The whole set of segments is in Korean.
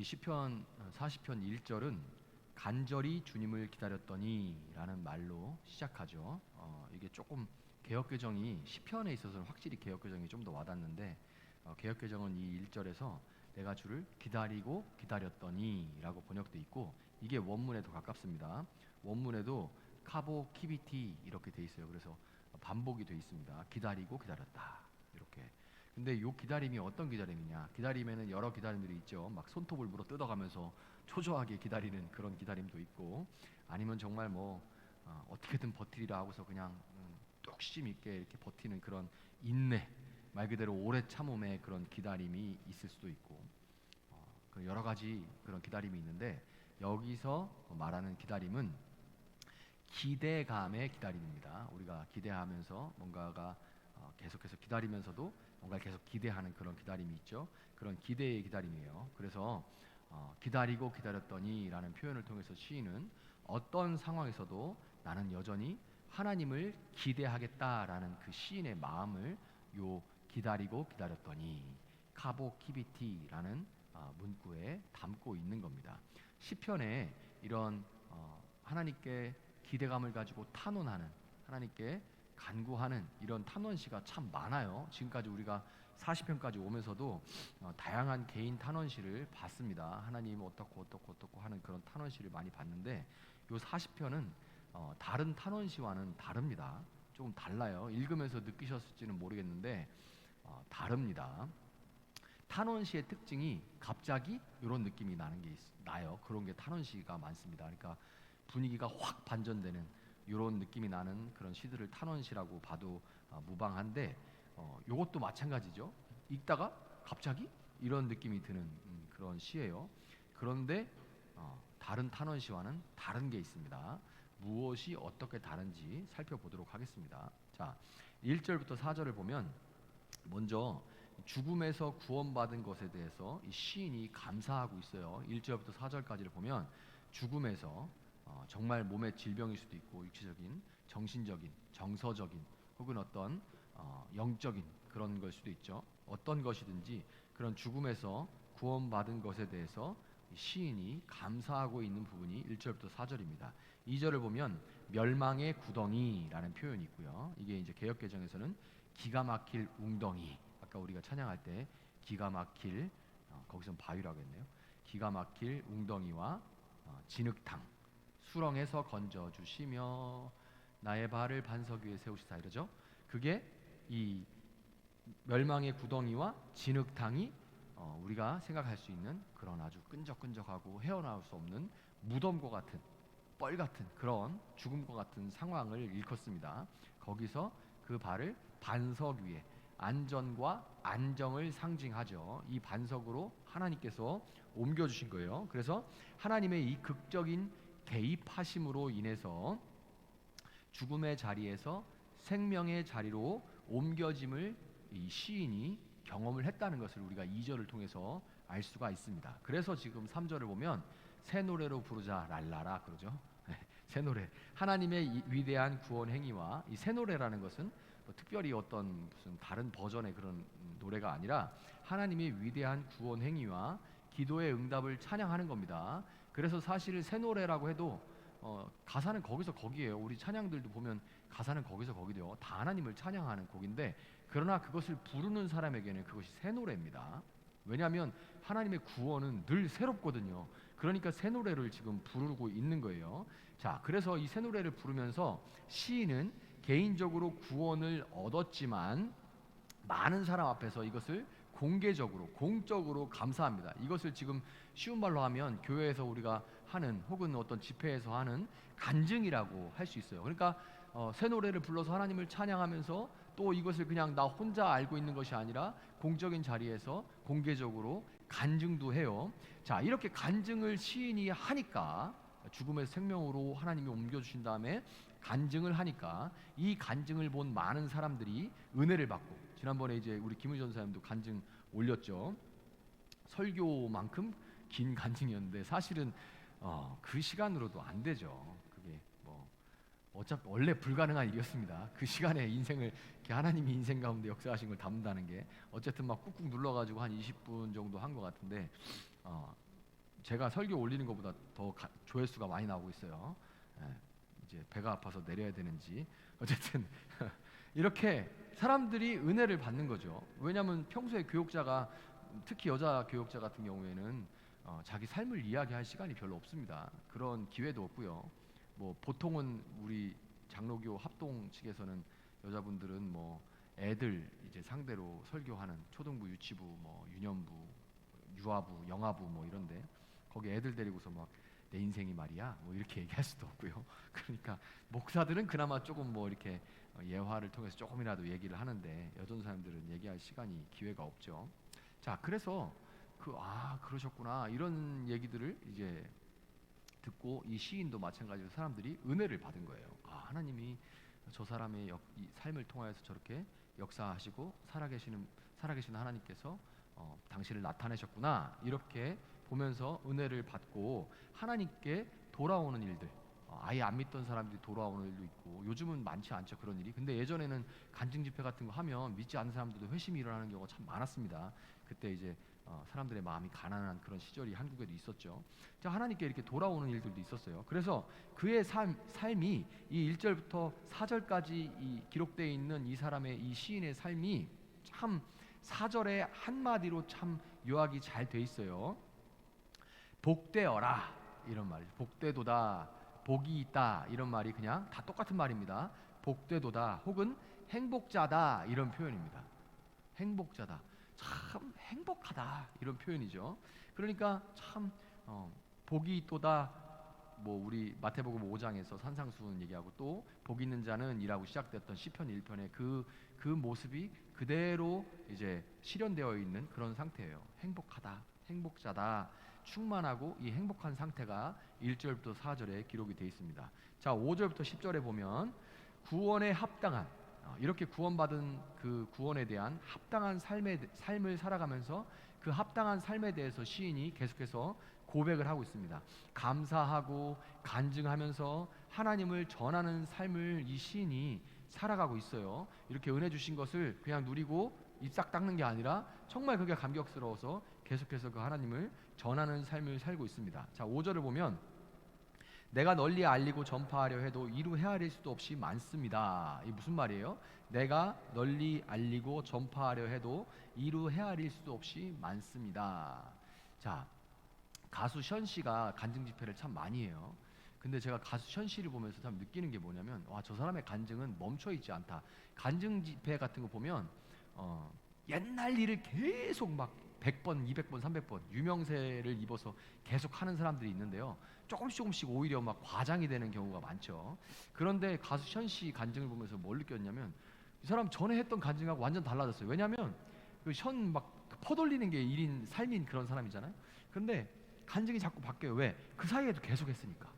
이 시편 40편 1절은 간절히 주님을 기다렸더니라는 말로 시작하죠. 이게 조금 개역개정이 시편에 있어서는 확실히 개역개정이 좀 더 와닿는데, 개역개정은 이 1절에서 내가 주를 기다리고 기다렸더니라고 번역돼 있고, 이게 원문에 더 가깝습니다. 원문에도 카보 키비티 이렇게 돼 있어요. 그래서 반복이 돼 있습니다. 기다리고 기다렸다 이렇게. 근데 이 기다림이 어떤 기다림이냐? 기다림에는 여러 기다림들이 있죠. 막 손톱을 물어 뜯어가면서 초조하게 기다리는 그런 기다림도 있고, 아니면 정말 어떻게든 버티리라 하고서 그냥 뚝심 있게 이렇게 버티는 그런 인내, 말 그대로 오래 참음의 그런 기다림이 있을 수도 있고, 그 여러 가지 그런 기다림이 있는데, 여기서 말하는 기다림은 기대감의 기다림입니다. 우리가 기대하면서 뭔가가 계속해서 기다리면서도 뭔가를 계속 기대하는 그런 기다림이 있죠. 그런 기대의 기다림이에요. 그래서 기다리고 기다렸더니라는 표현을 통해서 시인은 어떤 상황에서도 나는 여전히 하나님을 기대하겠다라는 그 시인의 마음을 요 기다리고 기다렸더니 카보 키비티라는 문구에 담고 있는 겁니다. 시편에 이런 하나님께 기대감을 가지고 탄원하는, 하나님께 간구하는 이런 탄원시가 참 많아요. 지금까지 우리가 40편까지 오면서도 다양한 개인 탄원시를 봤습니다. 하나님 어떻고 하는 그런 탄원시를 많이 봤는데, 요 40편은 다른 탄원시와는 다릅니다. 조금 달라요. 읽으면서 느끼셨을지는 모르겠는데 다릅니다. 탄원시의 특징이 갑자기 이런 느낌이 나요. 그런 게 탄원시가 많습니다. 그러니까 분위기가 확 반전되는 이런 느낌이 나는 그런 시들을 탄원시라고 봐도 무방한데, 이것도 마찬가지죠. 읽다가 갑자기 이런 느낌이 드는 그런 시예요. 그런데 다른 탄원시와는 다른 게 있습니다. 무엇이 어떻게 다른지 살펴보도록 하겠습니다. 자, 1절부터 4절을 보면 먼저 죽음에서 구원받은 것에 대해서 이 시인이 감사하고 있어요. 1절부터 4절까지를 보면 죽음에서 정말 몸의 질병일 수도 있고, 육체적인, 정신적인, 정서적인, 혹은 어떤 영적인 그런 걸 수도 있죠. 어떤 것이든지 그런 죽음에서 구원받은 것에 대해서 시인이 감사하고 있는 부분이 1절부터 4절입니다. 2절을 보면 멸망의 구덩이라는 표현이 있고요. 이게 이제 개역개정에서는 기가 막힐 웅덩이, 아까 우리가 찬양할 때 기가 막힐, 거기선 바위라고 했네요. 기가 막힐 웅덩이와 진흙탕, 수렁에서 건져 주시며 나의 발을 반석 위에 세우시다, 이러죠. 그게 이 멸망의 구덩이와 진흙탕이 우리가 생각할 수 있는 그런 아주 끈적끈적하고 헤어나올 수 없는 무덤과 같은, 뻘 같은 그런 죽음과 같은 상황을 일컫습니다. 거기서 그 발을 반석 위에, 안전과 안정을 상징하죠. 이 반석으로 하나님께서 옮겨주신 거예요. 그래서 하나님의 이 극적인 개입하심으로 인해서 죽음의 자리에서 생명의 자리로 옮겨짐을 이 시인이 경험을 했다는 것을 우리가 2절을 통해서 알 수가 있습니다. 그래서 지금 3절을 보면 새 노래로 부르자 랄라라 그러죠. 새 노래, 하나님의 이 위대한 구원 행위와, 이 새 노래라는 것은 특별히 어떤 무슨 다른 버전의 그런 노래가 아니라 하나님의 위대한 구원 행위와 기도의 응답을 찬양하는 겁니다. 그래서 사실 새 노래라고 해도 가사는 거기서 거기에요. 우리 찬양들도 보면 가사는 거기서 거기돼요. 다 하나님을 찬양하는 곡인데, 그러나 그것을 부르는 사람에게는 그것이 새 노래입니다. 왜냐하면 하나님의 구원은 늘 새롭거든요. 그러니까 새 노래를 지금 부르고 있는 거예요. 자, 그래서 이 새 노래를 부르면서 시인은 개인적으로 구원을 얻었지만 많은 사람 앞에서 이것을 공개적으로, 공적으로 감사합니다. 이것을 지금 쉬운 말로 하면 교회에서 우리가 하는, 혹은 어떤 집회에서 하는 간증이라고 할 수 있어요. 그러니까 새 노래를 불러서 하나님을 찬양하면서 또 이것을 그냥 나 혼자 알고 있는 것이 아니라 공적인 자리에서 공개적으로 간증도 해요. 자, 이렇게 간증을 시인이 하니까, 죽음의 생명으로 하나님이 옮겨주신 다음에 간증을 하니까 이 간증을 본 많은 사람들이 은혜를 받고, 지난번에 이제 우리 김우희 전사님도 간증 올렸죠. 설교만큼 긴 간증이었는데 사실은 그 시간으로도 안 되죠. 그게 어차피 원래 불가능한 일이었습니다. 그 시간에 인생을 이렇게 하나님이 인생 가운데 역사하신 걸 담는다는 게 어쨌든 막 꾹꾹 눌러가지고 한 20분 정도 한 것 같은데, 제가 설교 올리는 것보다 더 조회수가 많이 나오고 있어요. 예, 이제 배가 아파서 내려야 되는지 어쨌든 이렇게 사람들이 은혜를 받는 거죠. 왜냐하면 평소에 교육자가, 특히 여자 교육자 같은 경우에는 자기 삶을 이야기할 시간이 별로 없습니다. 그런 기회도 없고요. 뭐 보통은 우리 장로교 합동 측에서는 여자분들은 뭐 애들 이제 상대로 설교하는 초등부, 유치부, 뭐 유년부, 유아부, 영아부 뭐 이런데 거기 애들 데리고서 막 내 인생이 말이야 뭐 이렇게 얘기할 수도 없고요. 그러니까 목사들은 그나마 조금 뭐 이렇게 예화를 통해서 조금이라도 얘기를 하는데 여전 사람들은 얘기할 시간이, 기회가 없죠. 자, 그래서 그러셨구나 이런 얘기들을 이제 듣고 이 시인도 마찬가지로 사람들이 은혜를 받은 거예요. 하나님이 저 사람의 이 삶을 통하여서 저렇게 역사하시고 살아계신 하나님께서 당신을 나타내셨구나 이렇게 보면서 은혜를 받고 하나님께 돌아오는 일들, 아예 안 믿던 사람들이 돌아오는 일도 있고, 요즘은 많지 않죠 그런 일이. 근데 예전에는 간증 집회 같은 거 하면 믿지 않는 사람들도 회심이 일어나는 경우가 참 많았습니다. 그때 이제 사람들의 마음이 가난한 그런 시절이 한국에도 있었죠. 자, 하나님께 이렇게 돌아오는 일들도 있었어요. 그래서 그의 삶이 이 1절부터 4절까지 이 기록되어 있는 이 사람의, 이 시인의 삶이 참 4절의 한마디로 참 요약이 잘 돼 있어요. 복되어라 이런 말이죠. 복되도다, 복이 있다 이런 말이 그냥 다 똑같은 말입니다. 복되도다 혹은 행복자다 이런 표현입니다. 행복자다, 참 행복하다 이런 표현이죠. 그러니까 참 복이 있도다, 뭐 우리 마태복음 5장에서 산상수훈 얘기하고 또 복 있는 자는 이라고 시작됐던 시편 1편의 그 모습이 그대로 이제 실현되어 있는 그런 상태예요. 행복하다, 행복자다, 충만하고 이 행복한 상태가 1절부터 4절에 기록이 되어 있습니다. 자, 5절부터 10절에 보면 구원에 합당한, 이렇게 구원받은 그 구원에 대한 합당한 삶을 살아가면서 그 합당한 삶에 대해서 시인이 계속해서 고백을 하고 있습니다. 감사하고 간증하면서 하나님을 전하는 삶을 이 시인이 살아가고 있어요. 이렇게 은혜 주신 것을 그냥 누리고 입 싹 닦는 게 아니라 정말 그게 감격스러워서 계속해서 그 하나님을 전하는 삶을 살고 있습니다. 자, 5절을 보면 내가 널리 알리고 전파하려 해도 이루 헤아릴 수도 없이 많습니다. 이게 무슨 말이에요? 내가 널리 알리고 전파하려 해도 이루 헤아릴 수도 없이 많습니다. 자, 가수 션 씨가 간증 집회를 참 많이 해요. 근데 제가 가수 션 씨를 보면서 참 느끼는 게 뭐냐면, 저 사람의 간증은 멈춰 있지 않다. 간증 집회 같은 거 보면 옛날 일을 계속 막 100번, 200번, 300번 유명세를 입어서 계속 하는 사람들이 있는데요. 조금씩 오히려 막 과장이 되는 경우가 많죠. 그런데 가수 션 씨 간증을 보면서 뭘 느꼈냐면 이 사람 전에 했던 간증하고 완전 달라졌어요. 왜냐하면 그 션 막 퍼돌리는 게 일인 삶인 그런 사람이잖아요. 근데 간증이 자꾸 바뀌어요. 왜? 그 사이에도 계속 했으니까.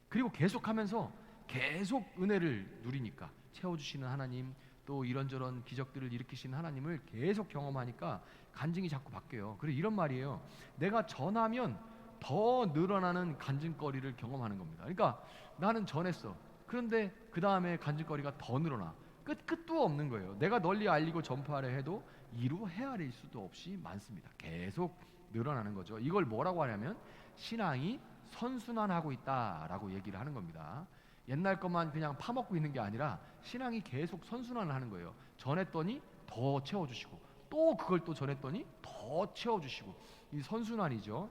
그리고 계속하면서 계속 은혜를 누리니까, 채워주시는 하나님, 또 이런저런 기적들을 일으키시는 하나님을 계속 경험하니까 간증이 자꾸 바뀌어요. 그래서 이런 말이에요. 내가 전하면 더 늘어나는 간증거리를 경험하는 겁니다. 그러니까 나는 전했어. 그런데 그 다음에 간증거리가 더 늘어나. 끝도 없는 거예요. 내가 널리 알리고 전파하려 해도 이루 헤아릴 수도 없이 많습니다. 계속 늘어나는 거죠. 이걸 뭐라고 하냐면 신앙이 선순환하고 있다라고 얘기를 하는 겁니다. 옛날 것만 그냥 파먹고 있는 게 아니라 신앙이 계속 선순환을 하는 거예요. 전했더니 더 채워주시고, 또 그걸 또 전했더니 더 채워주시고, 이 선순환이죠.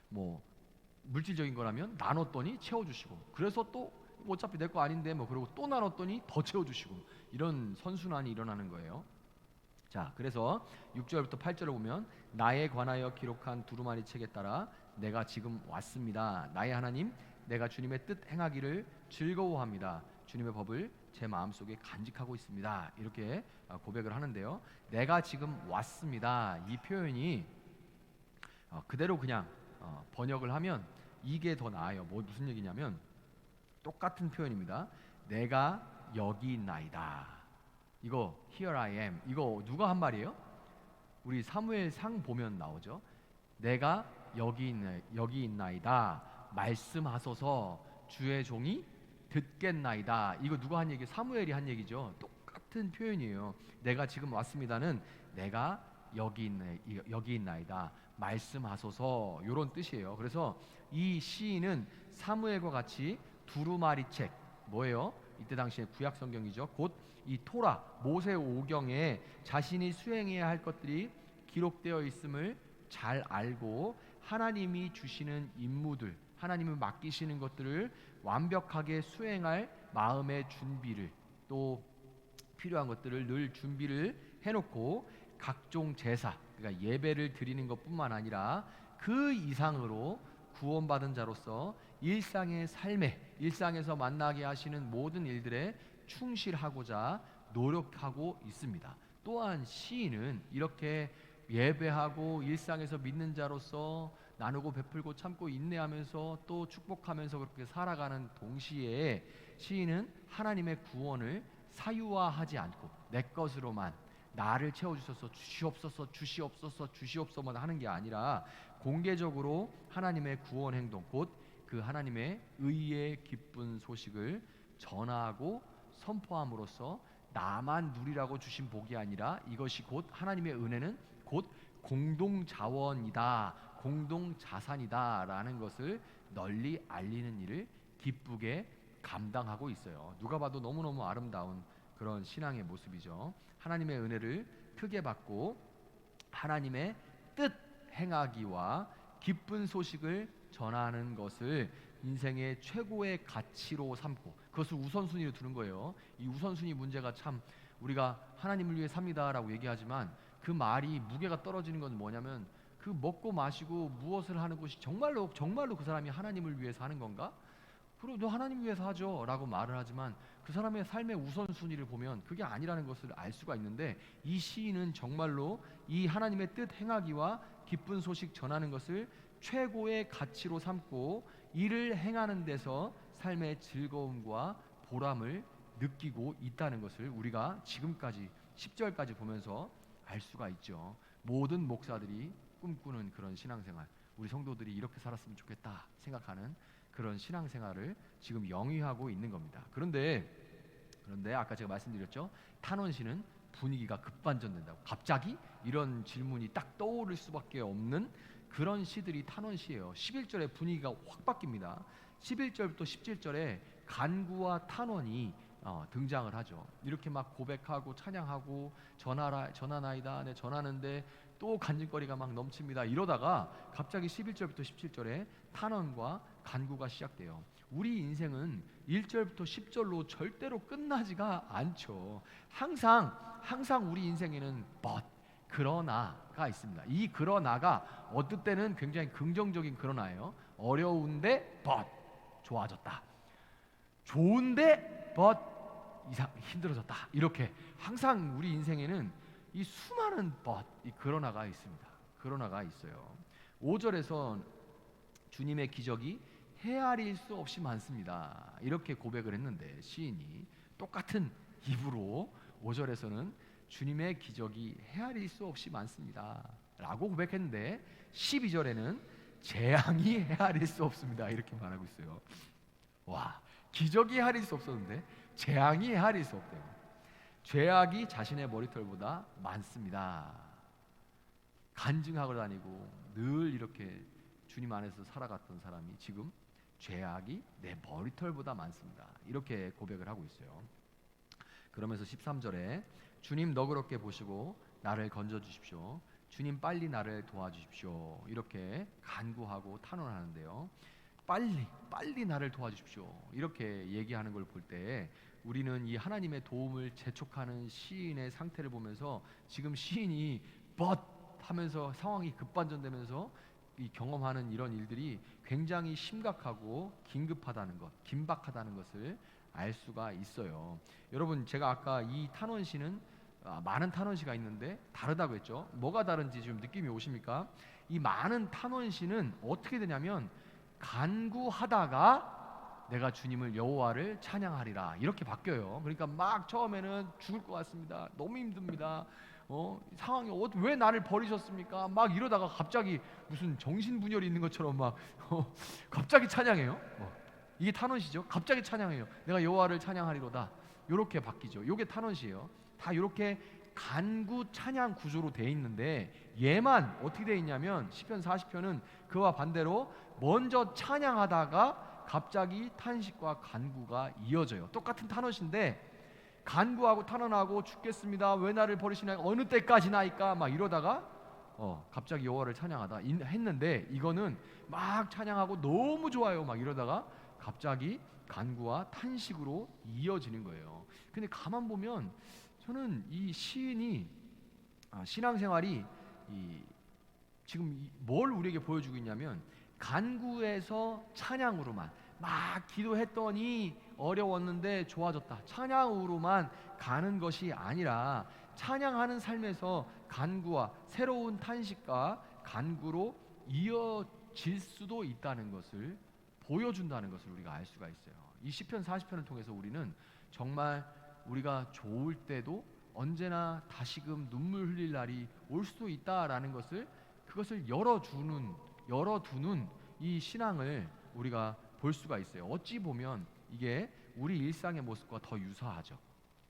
뭐 물질적인 거라면 나눴더니 채워주시고, 그래서 또 어차피 내 거 아닌데 뭐 그러고 또 나눴더니 더 채워주시고, 이런 선순환이 일어나는 거예요. 자, 그래서 6절부터 8절을 보면 나에 관하여 기록한 두루마리 책에 따라 내가 지금 왔습니다. 나의 하나님, 내가 주님의 뜻 행하기를 즐거워합니다. 주님의 법을 제 마음속에 간직하고 있습니다. 이렇게 고백을 하는데요. 내가 지금 왔습니다. 이 표현이 그대로 그냥 번역을 하면 이게 더 나아요. 무슨 얘기냐면 똑같은 표현입니다. 내가 여기 있나이다. 이거 Here I am. 이거 누가 한 말이에요? 우리 사무엘상 보면 나오죠. 내가 여기 있나이다. 말씀하소서 주의 종이 듣겠나이다. 이거 누가 한 얘기? 사무엘이 한 얘기죠. 똑같은 표현이에요. 내가 지금 왔습니다는 내가 여기 있나이다. 말씀하소서 이런 뜻이에요. 그래서 이 시인은 사무엘과 같이 두루마리책 뭐예요? 이때 당시에 구약 성경이죠. 곧 이 토라 모세 오경에 자신이 수행해야 할 것들이 기록되어 있음을 잘 알고 하나님이 주시는 임무들, 하나님을 맡기시는 것들을 완벽하게 수행할 마음의 준비를, 또 필요한 것들을 늘 준비를 해놓고 각종 제사, 그러니까 예배를 드리는 것뿐만 아니라 그 이상으로 구원받은 자로서 일상의 삶에, 일상에서 만나게 하시는 모든 일들에 충실하고자 노력하고 있습니다. 또한 시인은 이렇게 예배하고 일상에서 믿는 자로서 나누고 베풀고 참고 인내하면서 또 축복하면서 그렇게 살아가는 동시에 시인은 하나님의 구원을 사유화하지 않고 내 것으로만 나를 채워주셔서 주시옵소서 주시옵소서 주시옵소서만 하는 게 아니라 공개적으로 하나님의 구원 행동, 곧 그 하나님의 의의 기쁜 소식을 전하고 선포함으로써 나만 누리라고 주신 복이 아니라 이것이 곧 하나님의 은혜는 곧 공동자원이다, 공동자산이다 라는 것을 널리 알리는 일을 기쁘게 감당하고 있어요. 누가 봐도 너무너무 아름다운 그런 신앙의 모습이죠. 하나님의 은혜를 크게 받고 하나님의 뜻 행하기와 기쁜 소식을 전하는 것을 인생의 최고의 가치로 삼고 그것을 우선순위로 두는 거예요. 이 우선순위 문제가 참, 우리가 하나님을 위해 삽니다라고 얘기하지만 그 말이 무게가 떨어지는 건 뭐냐면, 그 먹고 마시고 무엇을 하는 것이 정말로 그 사람이 하나님을 위해서 하는 건가? 그럼 너 하나님 위해서 하죠 라고 말을 하지만 그 사람의 삶의 우선순위를 보면 그게 아니라는 것을 알 수가 있는데, 이 시인은 정말로 이 하나님의 뜻 행하기와 기쁜 소식 전하는 것을 최고의 가치로 삼고 이를 행하는 데서 삶의 즐거움과 보람을 느끼고 있다는 것을 우리가 지금까지 10절까지 보면서 알 수가 있죠. 모든 목사들이 꿈꾸는 그런 신앙생활, 우리 성도들이 이렇게 살았으면 좋겠다 생각하는 그런 신앙생활을 지금 영위하고 있는 겁니다. 그런데 아까 제가 말씀드렸죠. 탄원시는 분위기가 급반전된다고, 갑자기 이런 질문이 딱 떠오를 수밖에 없는 그런 시들이 탄원시예요. 11절에 분위기가 확 바뀝니다. 11절부터 17절에 간구와 탄원이 등장을 하죠. 이렇게 막 고백하고 찬양하고 전하나이다, 네 전하는데 또 간증거리가 막 넘칩니다. 이러다가 갑자기 11절부터 17절에 탄원과 간구가 시작돼요. 우리 인생은 1절부터 10절로 절대로 끝나지가 않죠. 항상 우리 인생에는 but, 그러나가 있습니다. 이 그러나가 어떨 때는 굉장히 긍정적인 그러나예요. 어려운데 but 좋아졌다, 좋은데 but 힘들어졌다. 이렇게 항상 우리 인생에는 이 수많은 but, 이 그러나가 있습니다. 그러나가 있어요. 5절에서 주님의 기적이 헤아릴 수 없이 많습니다. 이렇게 고백을 했는데 시인이 똑같은 입으로 5절에서는 주님의 기적이 헤아릴 수 없이 많습니다 라고 고백했는데 12절에는 재앙이 헤아릴 수 없습니다 이렇게 말하고 있어요. 와, 기적이 헤아릴 수 없었는데 재앙이 헤아릴 수 없대요. 죄악이 자신의 머리털보다 많습니다. 간증하고 다니고 늘 이렇게 주님 안에서 살아갔던 사람이 지금 죄악이 내 머리털보다 많습니다 이렇게 고백을 하고 있어요. 그러면서 13절에 주님 너그럽게 보시고 나를 건져주십시오, 주님 빨리 나를 도와주십시오 이렇게 간구하고 탄원하는데요. 빨리 나를 도와주십시오 이렇게 얘기하는 걸 볼 때 우리는 이 하나님의 도움을 재촉하는 시인의 상태를 보면서 지금 시인이 but 하면서 상황이 급반전되면서 이 경험하는 이런 일들이 굉장히 심각하고 긴급하다는 것, 긴박하다는 것을 알 수가 있어요. 여러분, 제가 아까 이 탄원시는 많은 탄원시가 있는데 다르다고 했죠. 뭐가 다른지 좀 느낌이 오십니까? 이 많은 탄원시는 어떻게 되냐면 간구하다가 내가 주님을 여호와를 찬양하리라 이렇게 바뀌어요. 그러니까 막 처음에는 죽을 것 같습니다, 너무 힘듭니다, 상황이 왜 나를 버리셨습니까? 막 이러다가 갑자기 무슨 정신분열이 있는 것처럼 막 갑자기 찬양해요. 이게 탄원시죠. 갑자기 찬양해요. 내가 여호와를 찬양하리로다. 이렇게 바뀌죠. 이게 탄원시예요. 다 이렇게 간구 찬양 구조로 돼 있는데 얘만 어떻게 돼 있냐면 시편 40편은 그와 반대로 먼저 찬양하다가 갑자기 탄식과 간구가 이어져요. 똑같은 탄원인데 간구하고 탄원하고 죽겠습니다. 왜 나를 버리시나이까? 어느 때까지나이까? 막 이러다가 갑자기 여호와를 찬양하다 했는데 이거는 막 찬양하고 너무 좋아요. 막 이러다가 갑자기 간구와 탄식으로 이어지는 거예요. 근데 가만 보면 저는 이 시인이 신앙생활이 지금 뭘 우리에게 보여주고 있냐면 간구에서 찬양으로만 막 기도했더니 어려웠는데 좋아졌다. 찬양으로만 가는 것이 아니라 찬양하는 삶에서 간구와 새로운 탄식과 간구로 이어질 수도 있다는 것을 보여준다는 것을 우리가 알 수가 있어요. 이 시편 40편을 통해서 우리는 정말 우리가 좋을 때도 언제나 다시금 눈물 흘릴 날이 올 수도 있다라는 것을 그것을 열어두는 이 신앙을 우리가 볼 수가 있어요. 어찌 보면 이게 우리 일상의 모습과 더 유사하죠.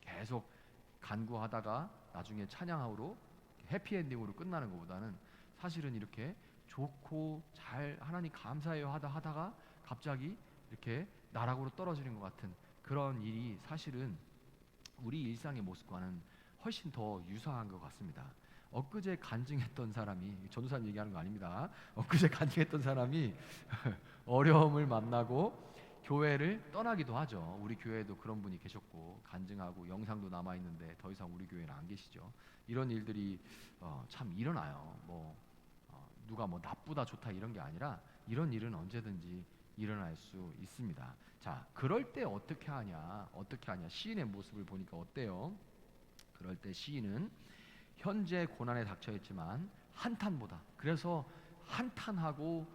계속 간구하다가 나중에 찬양으로 해피엔딩으로 끝나는 것보다는 사실은 이렇게 좋고 잘 하나님 감사해요 하다가 갑자기 이렇게 나락으로 떨어지는 것 같은 그런 일이 사실은 우리 일상의 모습과는 훨씬 더 유사한 것 같습니다. 엊그제 간증했던 사람이, 전도사님 얘기하는 거 아닙니다. 엊그제 간증했던 사람이 어려움을 만나고 교회를 떠나기도 하죠. 우리 교회에도 그런 분이 계셨고 간증하고 영상도 남아 있는데 더 이상 우리 교회는 안 계시죠. 이런 일들이 참 일어나요. 누가 나쁘다 좋다 이런 게 아니라 이런 일은 언제든지 일어날 수 있습니다. 자, 그럴 때 어떻게 하냐? 시인의 모습을 보니까 어때요? 그럴 때 시인은 현재 고난에 닥쳐 있지만 한탄보다, 그래서 한탄하고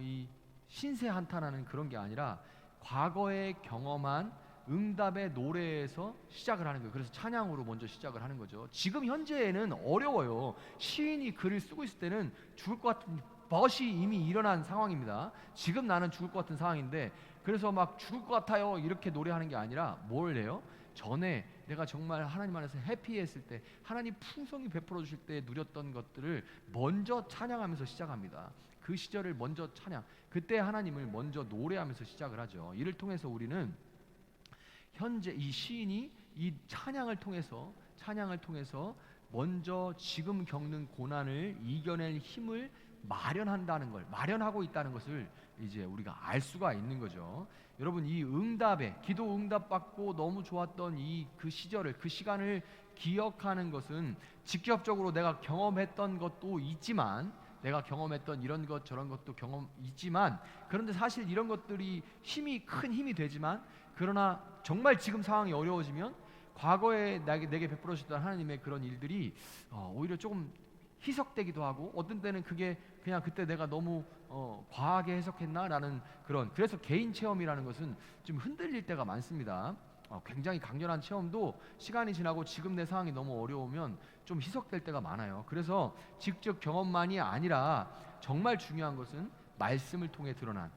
이 신세 한탄하는 그런 게 아니라 과거에 경험한 응답의 노래에서 시작을 하는 거예요. 그래서 찬양으로 먼저 시작을 하는 거죠. 지금 현재에는 어려워요. 시인이 글을 쓰고 있을 때는 죽을 것 같은 벗이 이미 일어난 상황입니다. 지금 나는 죽을 것 같은 상황인데 그래서 막 죽을 것 같아요 이렇게 노래하는 게 아니라 뭘 해요? 전에 내가 정말 하나님 안에서 해피했을 때, 하나님 풍성히 베풀어 주실 때 누렸던 것들을 먼저 찬양하면서 시작합니다. 그 시절을 먼저 찬양, 그때 하나님을 먼저 노래하면서 시작을 하죠. 이를 통해서 우리는 현재 이 시인이 이 찬양을 통해서 먼저 지금 겪는 고난을 이겨낼 힘을 마련하고 있다는 것을 이제 우리가 알 수가 있는 거죠. 여러분, 이 기도 응답 받고 너무 좋았던 그 시간을 기억하는 것은 직접적으로 내가 경험했던 것도 있지만, 내가 경험했던 이런 것 저런 것도 있지만, 그런데 사실 이런 것들이 큰 힘이 되지만, 그러나 정말 지금 상황이 어려워지면 과거에 내게 베풀어 주셨던 하나님의 그런 일들이 오히려 조금 희석되기도 하고, 어떤 때는 그게 그냥 그때 내가 너무 과하게 해석했나라는 그래서 개인 체험이라는 것은 좀 흔들릴 때가 많습니다. 굉장히 강렬한 체험도 시간이 지나고 지금 내 상황이 너무 어려우면 좀 희석될 때가 많아요. 그래서 직접 경험만이 아니라 정말 중요한 것은 말씀을 통해 드러난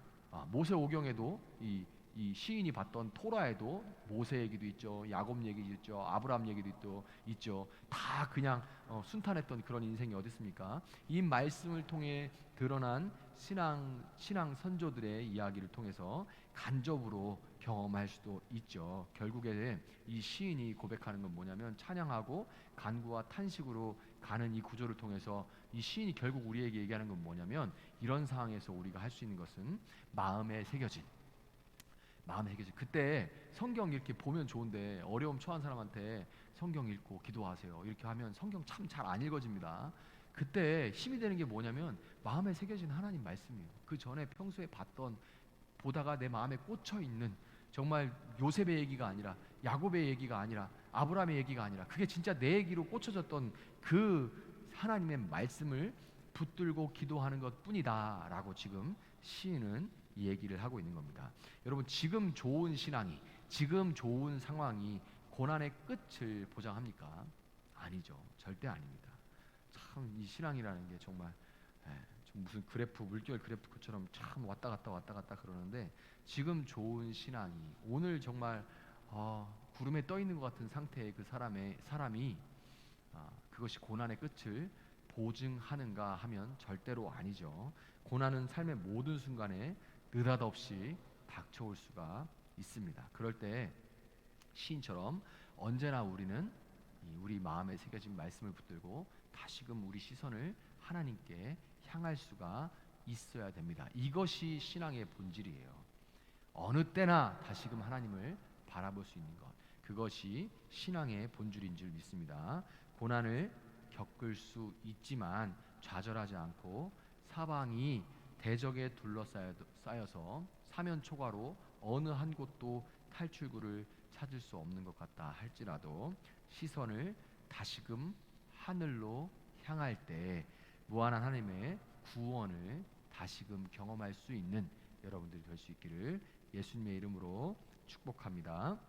모세오경에도 이 시인이 봤던 토라에도 모세 얘기도 있죠, 야곱 얘기도 있죠, 아브라함 얘기도 있죠. 다 그냥 순탄했던 그런 인생이 어디 있습니까? 이 말씀을 통해 드러난 신앙 선조들의 이야기를 통해서 간접으로 경험할 수도 있죠. 결국에 이 시인이 고백하는 건 뭐냐면, 찬양하고 간구와 탄식으로 가는 이 구조를 통해서 이 시인이 결국 우리에게 얘기하는 건 뭐냐면, 이런 상황에서 우리가 할 수 있는 것은 마음에 새겨진, 그때 성경 이렇게 보면 좋은데 어려움 처한 사람한테 성경 읽고 기도하세요 이렇게 하면 성경 참 잘 안 읽어집니다. 그때 힘이 되는 게 뭐냐면 마음에 새겨진 하나님 말씀이에요. 그 전에 평소에 보다가 내 마음에 꽂혀 있는, 정말 요셉의 얘기가 아니라 야곱의 얘기가 아니라 아브라함의 얘기가 아니라 그게 진짜 내 얘기로 꽂혀졌던 그 하나님의 말씀을 붙들고 기도하는 것뿐이다 라고 지금 시인은 이 얘기를 하고 있는 겁니다. 여러분, 지금 좋은 신앙이, 지금 좋은 상황이 고난의 끝을 보장합니까? 아니죠. 절대 아닙니다. 참 이 신앙이라는 게 정말 좀 무슨 물결 그래프처럼 참 왔다 갔다 그러는데, 지금 좋은 신앙이 오늘 정말 구름에 떠 있는 것 같은 상태의 그 사람이 그것이 고난의 끝을 보증하는가 하면 절대로 아니죠. 고난은 삶의 모든 순간에 느닷없이 닥쳐올 수가 있습니다. 그럴 때 시인처럼 언제나 우리는 우리 마음에 새겨진 말씀을 붙들고 다시금 우리 시선을 하나님께 향할 수가 있어야 됩니다. 이것이 신앙의 본질이에요. 어느 때나 다시금 하나님을 바라볼 수 있는 것, 그것이 신앙의 본질인 줄 믿습니다. 고난을 겪을 수 있지만 좌절하지 않고 사방이 대적에 둘러싸여서 사면초가로 어느 한 곳도 탈출구를 찾을 수 없는 것 같다 할지라도 시선을 다시금 하늘로 향할 때 무한한 하나님의 구원을 다시금 경험할 수 있는 여러분들이 될 수 있기를 예수님의 이름으로 축복합니다.